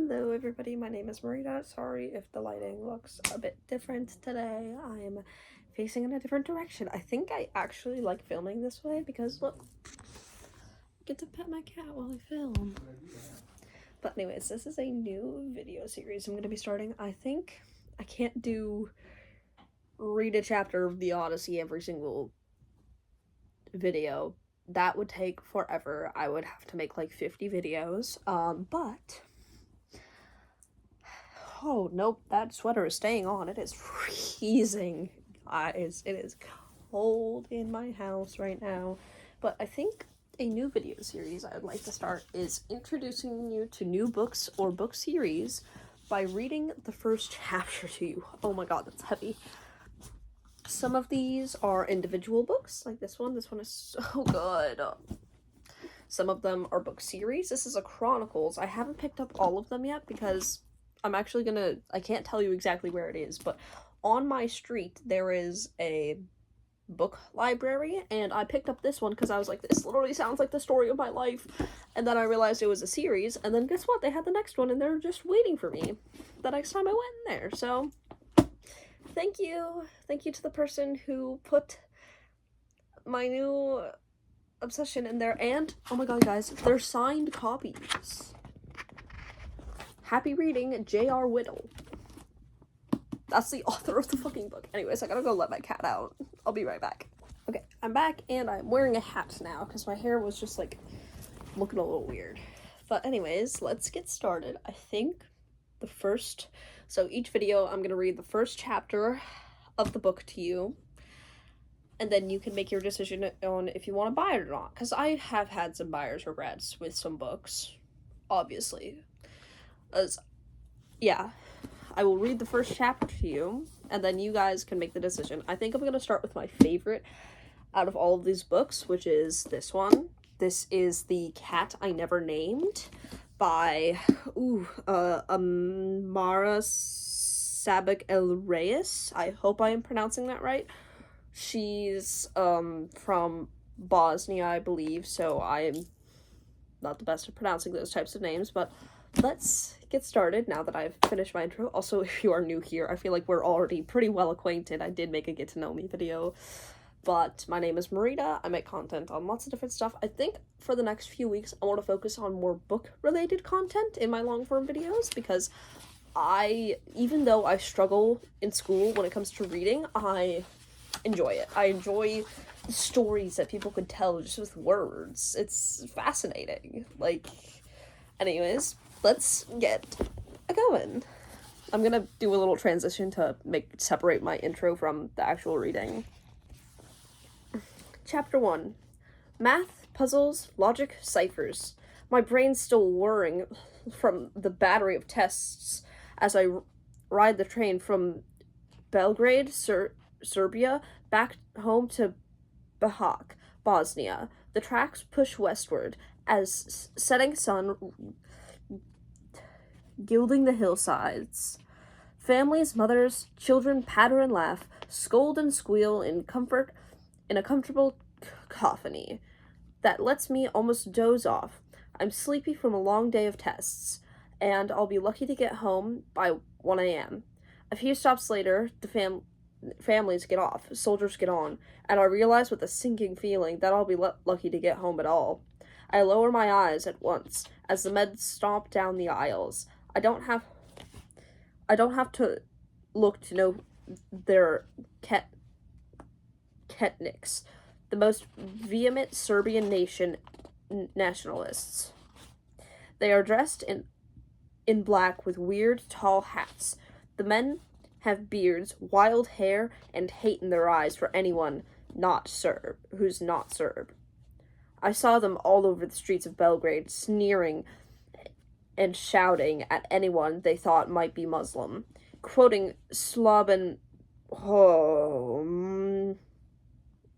Hello everybody, my name is Marita. Sorry if the lighting looks a bit different today. I'm facing in a different direction. I think I actually like filming this way because look, I get to pet my cat while I film. But anyways, this is a new video series I'm going to be starting. I think I can't read a chapter of the Odyssey every single video. That would take forever. I would have to make like 50 videos. But oh, nope, that sweater is staying on. It is freezing, guys. It is cold in my house right now. But I think a new video series I would like to start is introducing you to new books or book series by reading the first chapter to you. Oh my god, that's heavy. Some of these are individual books, like this one. This one is so good. Some of them are book series. This is a Chronicles. I haven't picked up all of them yet because I'm actually I can't tell you exactly where it is, but on my street there is a book library, and I picked up this one because I was like, this literally sounds like the story of my life, and then I realized it was a series, and then guess what? They had the next one, and they're just waiting for me the next time I went in there, so thank you to the person who put my new obsession in there, and oh my god, guys, they're signed copies. Happy reading, J.R. Whittle. That's the author of the fucking book. Anyways, I gotta go let my cat out. I'll be right back. Okay, I'm back, and I'm wearing a hat now, because my hair was just, like, looking a little weird. But anyways, let's get started. I think so each video, I'm gonna read the first chapter of the book to you, and then you can make your decision on if you want to buy it or not, because I have had some buyer's regrets with some books, obviously. Yeah, I will read the first chapter to you, and then you guys can make the decision. I think I'm going to start with my favorite out of all of these books, which is this one. This is The Cat I Never Named by, Amara Sabic El Reyes. I hope I am pronouncing that right. She's, from Bosnia, I believe, so I'm not the best at pronouncing those types of names, but let's get started now that I've finished my intro. Also, if you are new here, I feel like we're already pretty well acquainted. I did make a get to know me video, but my name is Marita. I make content on lots of different stuff. I think for the next few weeks, I want to focus on more book-related content in my long-form videos, because even though I struggle in school when it comes to reading, I enjoy it. I enjoy the stories that people could tell just with words. It's fascinating. Anyways, let's get going. I'm gonna do a little transition to separate my intro from the actual reading. Chapter 1. Math, puzzles, logic, ciphers. My brain's still whirring from the battery of tests as I ride the train from Belgrade, Serbia, back home to Bahak, Bosnia. The tracks push westward as setting sun gilding the hillsides. Families, mothers, children patter and laugh, scold and squeal in a comfortable cacophony that lets me almost doze off. I'm sleepy from a long day of tests, and I'll be lucky to get home by 1 a.m. A few stops later, the families get off, soldiers get on, and I realize with a sinking feeling that I'll be lucky to get home at all. I lower my eyes at once as the men stomp down the aisles. I don't have to look to know they're Ketniks, the most vehement Serbian nationalists. They are dressed in black with weird tall hats. The men have beards, wild hair, and hate in their eyes for anyone who's not Serb. I saw them all over the streets of Belgrade, sneering and shouting at anyone they thought might be Muslim, quoting Slobodan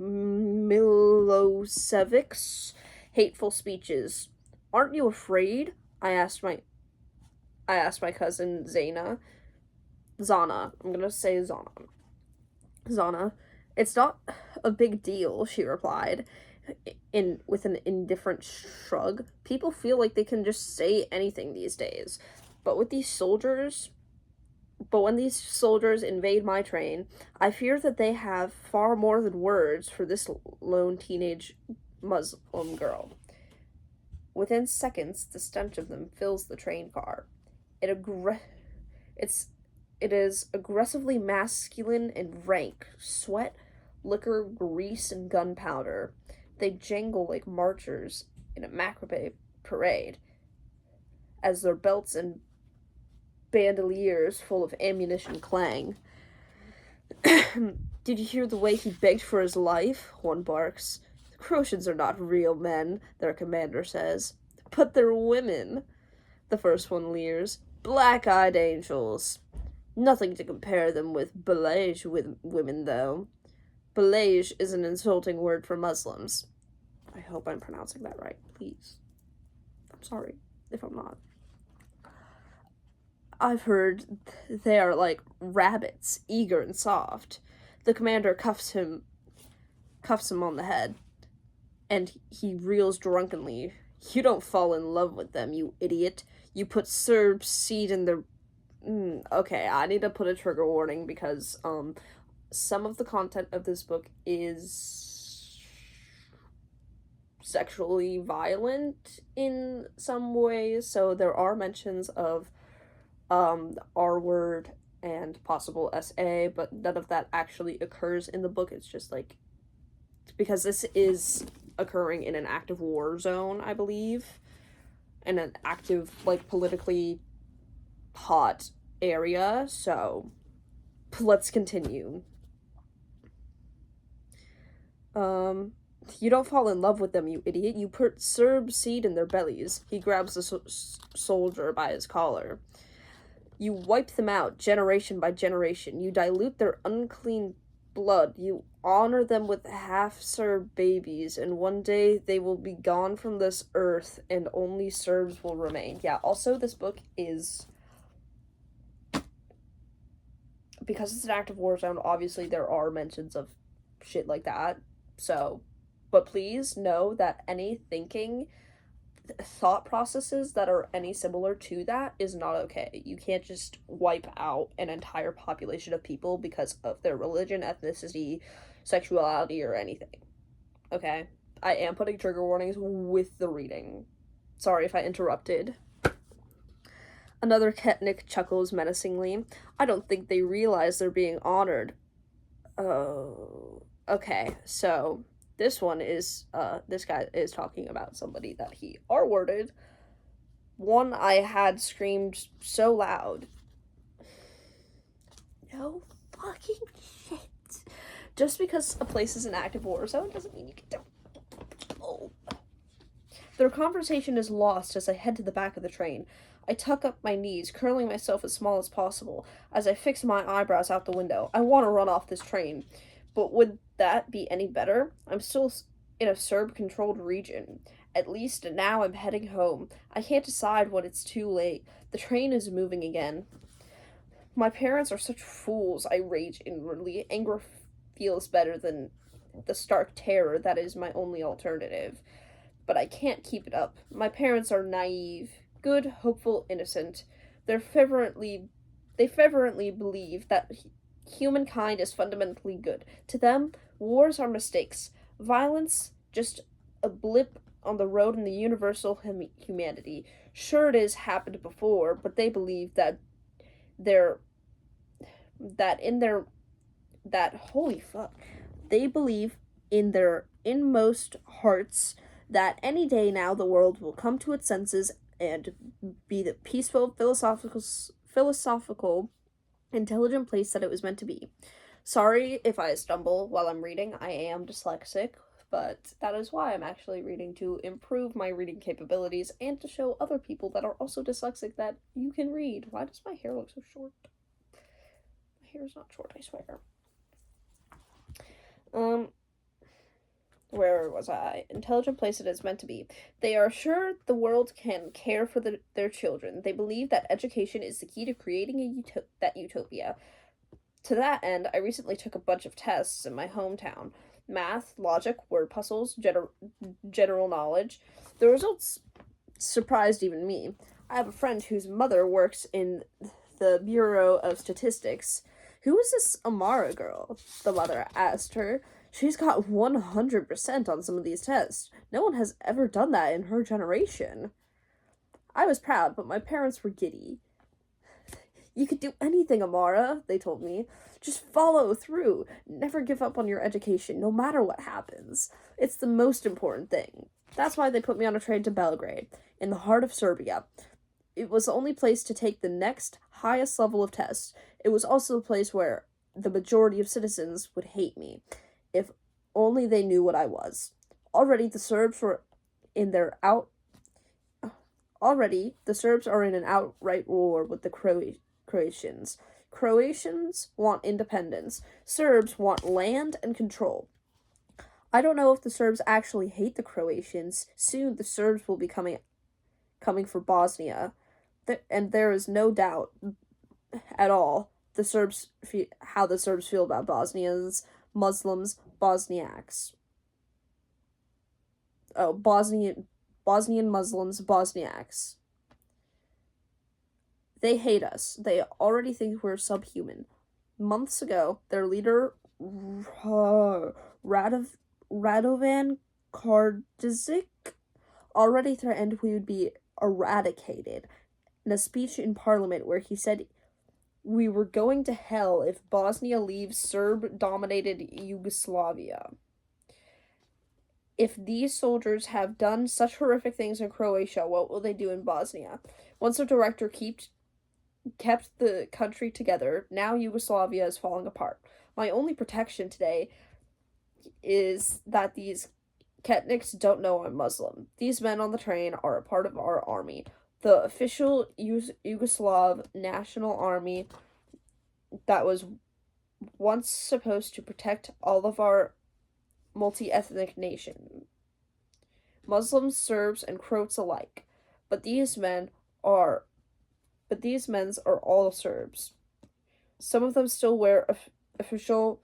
Milosevic's hateful speeches. Aren't you afraid? I asked my cousin Zana. I'm gonna say Zana. It's not a big deal, she replied, with an indifferent shrug. People feel like they can just say anything these days. But when these soldiers invade my train, I fear that they have far more than words for this lone teenage Muslim girl. Within seconds, the stench of them fills the train car. It is aggressively masculine and rank. Sweat, liquor, grease, and gunpowder. They jangle like marchers in a macrame parade, as their belts and bandoliers full of ammunition clang. Did you hear the way he begged for his life? One barks. The Croatians are not real men, their commander says. But they're women, the first one leers. Black-eyed angels. Nothing to compare them with Balej women, though. Balej is an insulting word for Muslims. I hope I'm pronouncing that right, please. I'm sorry if I'm not. I've heard they are like rabbits, eager and soft. The commander cuffs him on the head, and he reels drunkenly. You don't fall in love with them, you idiot. You put Serb seed in their... Okay, I need to put a trigger warning because, some of the content of this book is sexually violent in some ways, so there are mentions of, R-word and possible SA, but none of that actually occurs in the book. It's just, like, because this is occurring in an active war zone, I believe, in an active, like, politically hot area, so let's continue. You don't fall in love with them, you idiot. You put Serb seed in their bellies. He grabs the soldier by his collar. You wipe them out, generation by generation. You dilute their unclean blood. You honor them with half-Serb babies, and one day they will be gone from this earth, and only Serbs will remain. Yeah, also, this book is... Because it's an active war zone, obviously there are mentions of shit like that, so... But please know that any thought processes that are any similar to that is not okay. You can't just wipe out an entire population of people because of their religion, ethnicity, sexuality, or anything. Okay? I am putting trigger warnings with the reading. Sorry if I interrupted. Another Ketnik chuckles menacingly. I don't think they realize they're being honored. Oh. Okay, so... This one is, this guy is talking about somebody that he R-worded. One I had screamed so loud. No fucking shit. Just because a place is an active war zone doesn't mean you get to... Oh. Their conversation is lost as I head to the back of the train. I tuck up my knees, curling myself as small as possible, as I fix my eyebrows out the window. I want to run off this train. But would that be any better? I'm still in a Serb-controlled region. At least now I'm heading home. I can't decide when it's too late. The train is moving again. My parents are such fools, I rage inwardly. Anger feels better than the stark terror that is my only alternative. But I can't keep it up. My parents are naive, good, hopeful, innocent. They fervently believe that humankind is fundamentally good. To them, wars are mistakes. Violence, just a blip on the road in the universal humanity. Sure, it has happened before, but they believe they believe in their inmost hearts that any day now the world will come to its senses and be the peaceful, philosophical, intelligent place that it was meant to be. Sorry if I stumble while I'm reading. I am dyslexic, but that is why I'm actually reading, to improve my reading capabilities and to show other people that are also dyslexic that you can read. Why does my hair look so short? My hair is not short, I swear. Where was I? Intelligent place it is meant to be. They are sure the world can care for their children. They believe that education is the key to creating that utopia. To that end, I recently took a bunch of tests in my hometown. Math, logic, word puzzles, general knowledge. The results surprised even me. I have a friend whose mother works in the Bureau of Statistics. Who is this Amara girl? The mother asked her. She's got 100% on some of these tests. No one has ever done that in her generation. I was proud, but my parents were giddy. You could do anything, Amara, they told me. Just follow through. Never give up on your education, no matter what happens. It's the most important thing. That's why they put me on a train to Belgrade, in the heart of Serbia. It was the only place to take the next highest level of tests. It was also the place where the majority of citizens would hate me, if only they knew what I was. Already the Serbs are in an outright war with the Croatians. Croatians want independence. Serbs want land and control. I don't know if the Serbs actually hate the Croatians. Soon the Serbs will be coming for Bosnia. And there is no doubt at all how the Serbs feel about Bosnians, Muslims, Bosniaks. Oh, Bosnian Muslims, Bosniaks. They hate us. They already think we're subhuman. Months ago, their leader, Radovan Karadzic, already threatened we would be eradicated in a speech in parliament where he said we were going to hell if Bosnia leaves Serb-dominated Yugoslavia. If these soldiers have done such horrific things in Croatia, what will they do in Bosnia? Once the director kept the country together, now Yugoslavia is falling apart. My only protection today is that these Ketniks don't know I'm Muslim. These men on the train are a part of our army, the official Yugoslav National Army that was once supposed to protect all of our multi-ethnic nation. Muslims, Serbs, and Croats alike. But these men are all Serbs. Some of them still wear official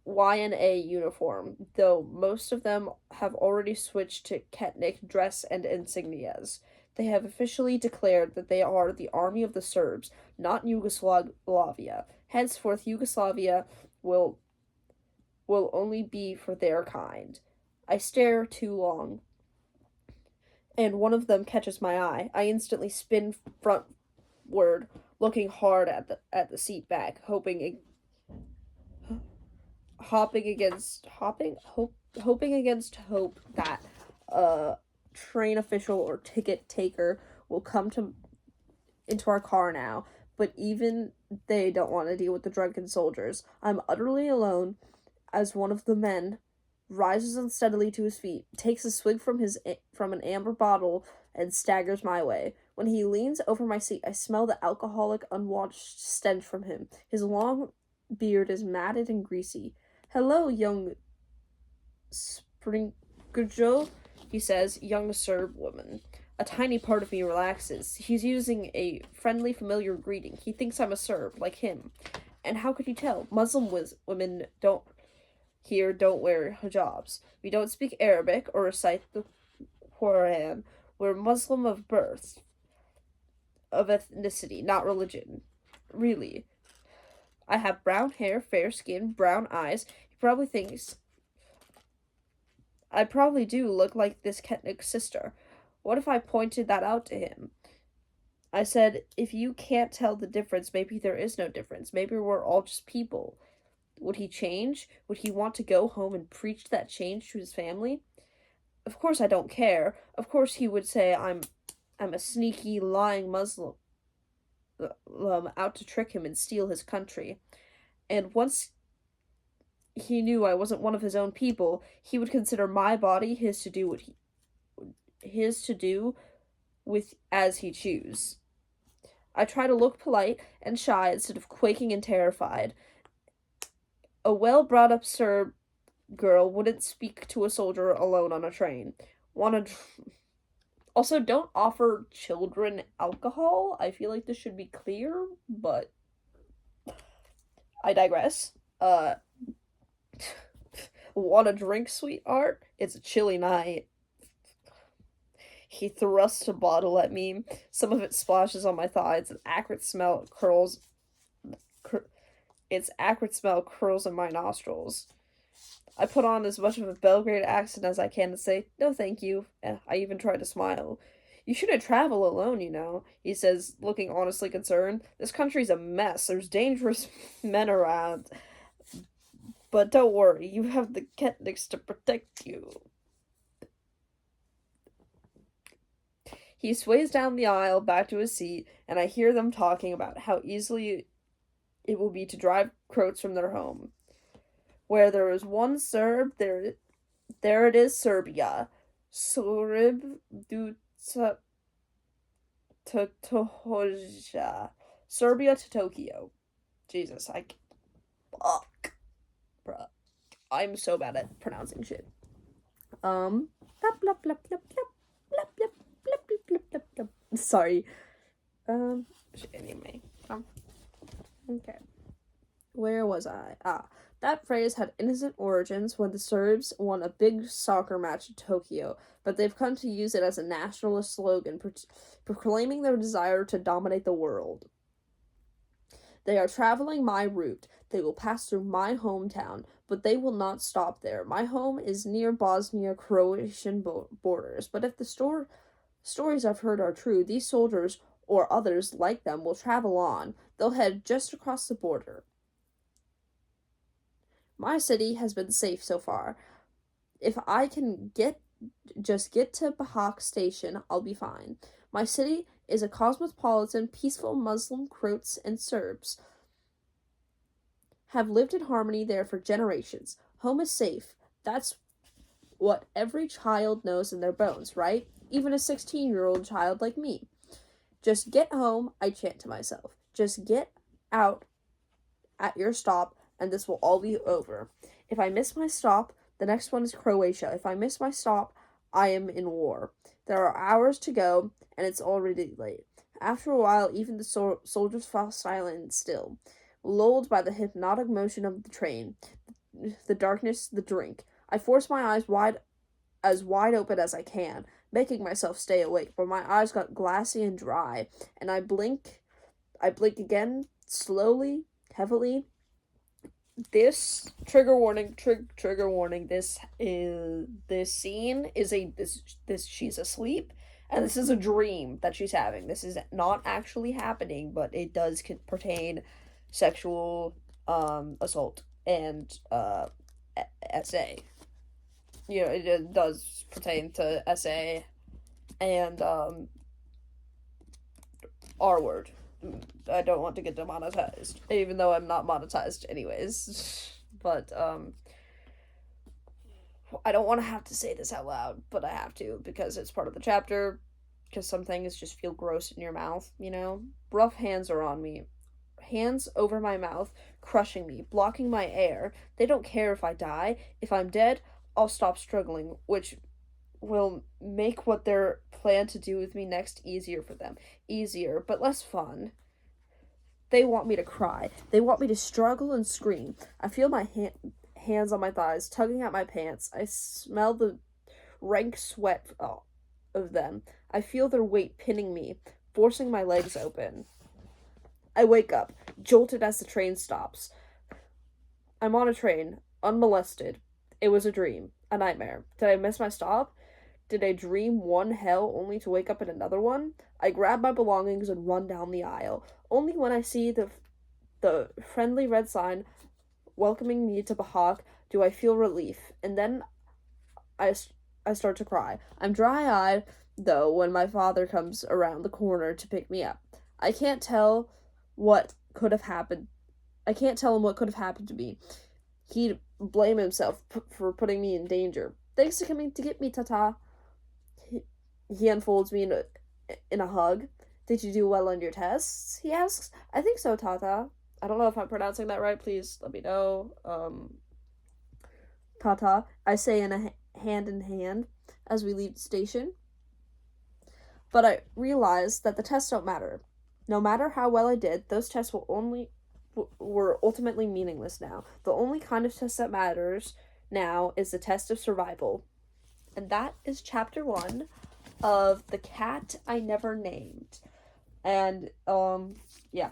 YNA uniform, though most of them have already switched to Ketnik dress and insignias. They have officially declared that they are the army of the Serbs, not Yugoslavia. Henceforth, Yugoslavia will only be for their kind. I stare too long, and one of them catches my eye. I instantly spin frontward, looking hard at the seat back, hoping against hope that a train official or ticket taker will come into our car now. But even they don't want to deal with the drunken soldiers. I'm utterly alone as one of the men rises unsteadily to his feet, takes a swig from an amber bottle, and staggers my way. When he leans over my seat, I smell the alcoholic, unwashed stench from him. His long beard is matted and greasy. "Hello, young Springajo," he says, young Serb woman. A tiny part of me relaxes. He's using a friendly, familiar greeting. He thinks I'm a Serb, like him. And how could he tell? Muslim women don't wear hijabs. We don't speak Arabic or recite the Quran. We're Muslim of birth, of ethnicity, not religion. Really. I have brown hair, fair skin, brown eyes. He probably thinks I probably do look like this Ketnik's sister. What if I pointed that out to him? I said, if you can't tell the difference, maybe there is no difference. Maybe we're all just people. Would he change? Would he want to go home and preach that change to his family? Of course I don't care. Of course he would say I'm a sneaky, lying Muslim out to trick him and steal his country. And once he knew I wasn't one of his own people, he would consider my body his to do with as he choose. I try to look polite and shy instead of quaking and terrified. A well-brought-up Serb girl wouldn't speak to a soldier alone on a train. Also, don't offer children alcohol. I feel like this should be clear, but I digress. Want a drink, sweetheart? It's a chilly night. He thrusts a bottle at me. Some of it splashes on my thighs. Its acrid smell curls in my nostrils. I put on as much of a Belgrade accent as I can to say, no thank you. I even try to smile. You shouldn't travel alone, you know, he says, looking honestly concerned. This country's a mess. There's dangerous men around. But don't worry, you have the Ketniks to protect you. He sways down the aisle back to his seat, and I hear them talking about how easily it will be to drive Croats from their home. Where there is one Serb, there it is Serbia. Sorib Duca Totoja. Serbia to Tokyo. Jesus, fuck. Bruh. I'm so bad at pronouncing shit. Blah, blah, blah, blah, blah, blah, blah, blah, blah, blah, blah, blah. Sorry. Anyway. Okay. Where was I? That phrase had innocent origins when the Serbs won a big soccer match in Tokyo, but they've come to use it as a nationalist slogan, proclaiming their desire to dominate the world. They are traveling my route. They will pass through my hometown, but they will not stop there. My home is near Bosnia-Croatian borders, but if the stories I've heard are true, these soldiers, or others like them, will travel on. They'll head just across the border. My city has been safe so far. If I can just get to Bahak Station, I'll be fine. My city is a cosmopolitan, peaceful Muslim Croats and Serbs have lived in harmony there for generations. Home is safe. That's what every child knows in their bones, right? Even a 16-year-old child like me. Just get home, I chant to myself. Just get out at your stop, and this will all be over. If I miss my stop, the next one is Croatia. If I miss my stop, I am in war. There are hours to go, and it's already late. After a while, even the soldiers fall silent and still, lulled by the hypnotic motion of the train, the darkness, the drink. I force my eyes as wide open as I can, making myself stay awake, but my eyes got glassy and dry, and I blink again, slowly, heavily. This trigger warning. This scene is this she's asleep, and this is a dream that she's having. This is not actually happening, but it does pertain sexual assault and SA. You know, it does pertain to SA and R word. I don't want to get demonetized, even though I'm not monetized anyways. But I don't want to have to say this out loud, but I have to because it's part of the chapter. Because some things just feel gross in your mouth, you know? Rough hands are on me. Hands over my mouth, crushing me, blocking my air. They don't care if I die. If I'm dead, I'll stop struggling, which will make what they're planned to do with me next easier for them. Easier, but less fun. They want me to cry. They want me to struggle and scream. I feel my hands on my thighs, tugging at my pants. I smell the rank sweat of them. I feel their weight pinning me, forcing my legs open. I wake up, jolted as the train stops. I'm on a train, unmolested. It was a dream, a nightmare. Did I miss my stop? Did I dream one hell only to wake up in another one? I grab my belongings and run down the aisle. Only when I see the friendly red sign welcoming me to Bahak do I feel relief. And then I start to cry. I'm dry-eyed, though, when my father comes around the corner to pick me up. I can't tell what could have happened. I can't tell him what could have happened to me. He'd blame himself for putting me in danger. Thanks for coming to get me, Tata. He unfolds me in a hug. Did you do well on your tests? He asks. I think so, Tata. I don't know if I'm pronouncing that right. Please let me know. Tata, I say in hand as we leave the station. But I realize that the tests don't matter. No matter how well I did, those tests were ultimately meaningless now. The only kind of test that matters now is the test of survival. And that is chapter 1 of The Cat I Never Named. And, yeah.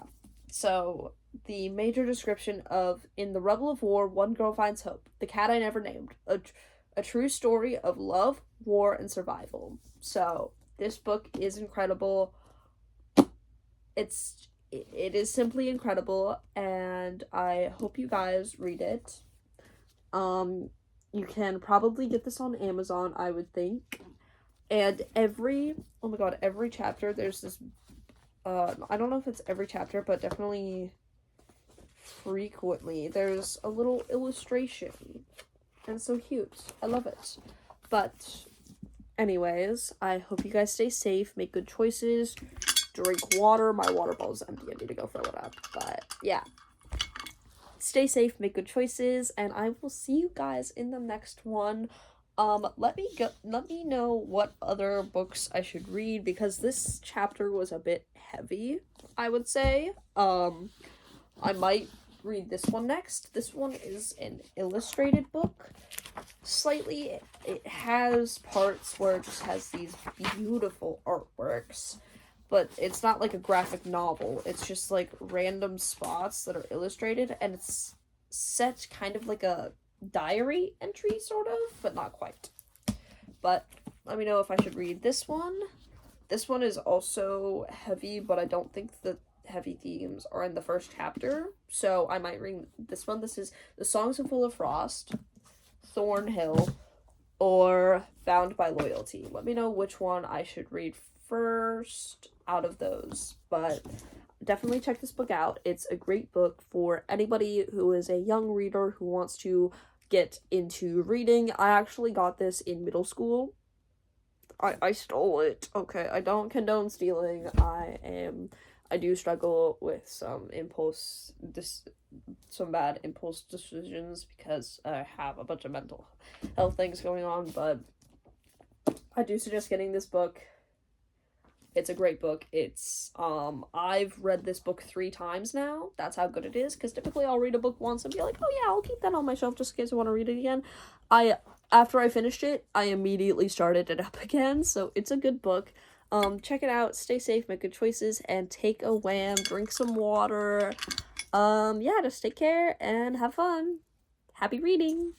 So, the major description of In the Rubble of War, One Girl Finds Hope. The Cat I Never Named. A true story of love, war, and survival. So, this book is incredible. It is simply incredible, and I hope you guys read it. You can probably get this on Amazon, I would think. And every chapter there's this I don't know if it's every chapter, but definitely frequently there's a little illustration. And it's so cute. I love it. But anyways, I hope you guys stay safe, make good choices, drink water. My water bottle is empty. I need to go fill it up. But yeah. Stay safe, make good choices, and I will see you guys in the next one. Let me know what other books I should read, because this chapter was a bit heavy, I would say. I might read this one next. This one is an illustrated book. Slightly, it has parts where it just has these beautiful artworks, but it's not like a graphic novel. It's just like random spots that are illustrated, and it's set kind of like a diary entry, sort of, but not quite. But let me know if I should read this one. This one is also heavy, but I don't think the heavy themes are in the first chapter, so I might read this one. This is The Songs of Full of Frost, Thornhill, or Bound by Loyalty. Let me know which one I should read first out of those, but definitely check this book out. It's a great book for anybody who is a young reader who wants to get into reading. I actually got this in middle school. I stole it. Okay, I don't condone stealing. I do struggle with some bad impulse decisions because I have a bunch of mental health things going on, but I do suggest getting this book. It's a great book. It's, I've read this book 3 times now. That's how good it is, because typically I'll read a book once and be like, oh yeah, I'll keep that on my shelf just in case I want to read it again. After I finished it, I immediately started it up again, so it's a good book. Check it out, stay safe, make good choices, and take a wham, drink some water. Yeah, just take care and have fun. Happy reading!